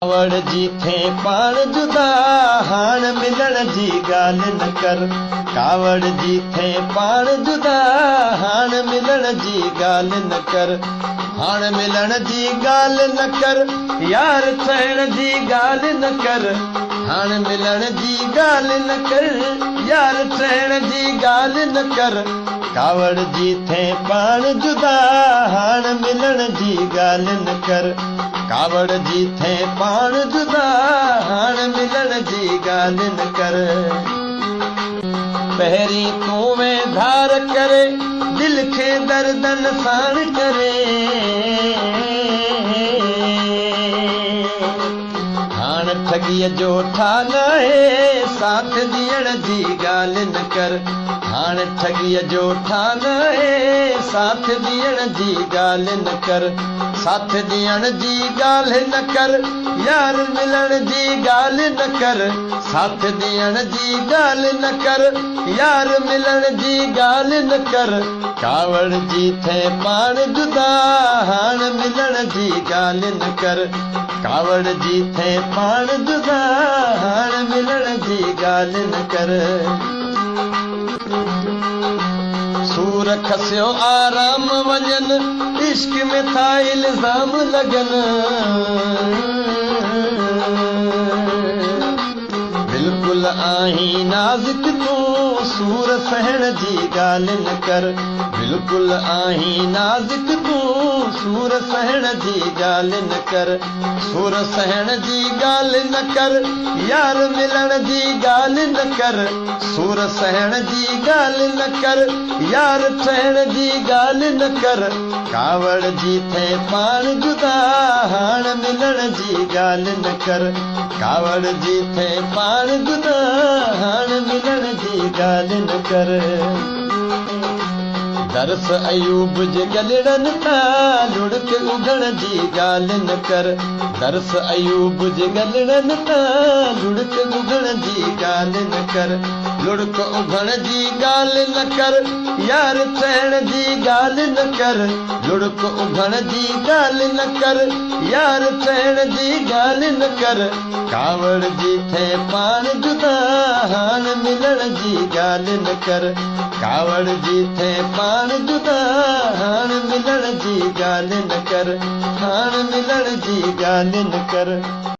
कावड़ जी थे पाण जुदा हाण मिलण जी ॻाल्हि न कर। कावड़ जी थे पाण जुदा हाण मिलण जी ॻाल्हि न कर। हाण मिलण जी ॻाल्हि न कर, यार थियण जी ॻाल्हि न कर। हाण मिलण जी ॻाल्हि न कर, यार थियण जी ॻाल्हि न कर। कावड़ जी थे पाण जुदा हाण मिलण जी ॻाल्हि न कर। कावड़ जी थे पाण जुदा हाण मिलण जी ॻाल्हि न कर। पहिरीं तूं वे धार करे दिल खे दर्दन साण करे। हाण ठगीअ जो ठान आहे साथ ॾियण जी ॻाल्हि न कर। हाण ठगीअ जो ठान आहे साथ ॾियण जी ॻाल्हि न कर। साथ ॾियण जी ॻाल्हि न कर, यार मिलण जी ॻाल्हि न कर। साथ ॾियण जी ॻाल्हि न कर, यार मिलण जी ॻाल्हि न कर। कावड़ जी थे पाण जुदा हाण मिलण जी ॻाल्हि न कर। कावड़ जी थे पाण जुदा हाण मिलण जी ॻाल्हि न कर। सूर खसियो आराम वञनि, इश्क में था इल्ज़ाम लॻनि। बिल्कुलु आहीं नाज़ुक तूं सूर सहण जी ॻाल्हि न कर। बिल्कुलु आहीं नाज़ुक तूं सूर सहण जी ॻाल्हि न कर। सूर सहण जी ॻाल्हि न कर, यार मिलण जी ॻाल्हि न कर। सूर सहण जी ॻाल्हि न कर, यार थियण जी ॻाल्हि न कर। कावड़ जी थे पाण जुदा हाण मिलण जी ॻाल्हि न कर। कावड़ जी थे पाण जुदा हाण मिलण जी ॻाल्हि न कर। दरस अयूब जे ॻलड़नि तां लुड़क उघण जी ॻाल्हि न कर। दरस अयूब जे ॻलड़नि तां लुड़क उघण जी ॻाल्हि न कर। लुड़क उघण जी ॻाल्हि न कर, यार थियण जी ॻाल्हि न कर। लुड़क उघण जी ॻाल्हि न कर, यार थियण जी ॻाल्हि न कर। कावड़ जी थे पाण जुदा हाण मिलण जी ॻाल्हि न कर। कावड़ जी थे पाण जुदा हाण मिलण जी ॻाल्हि न कर। हाण मिलण जी ॻाल्हि न कर।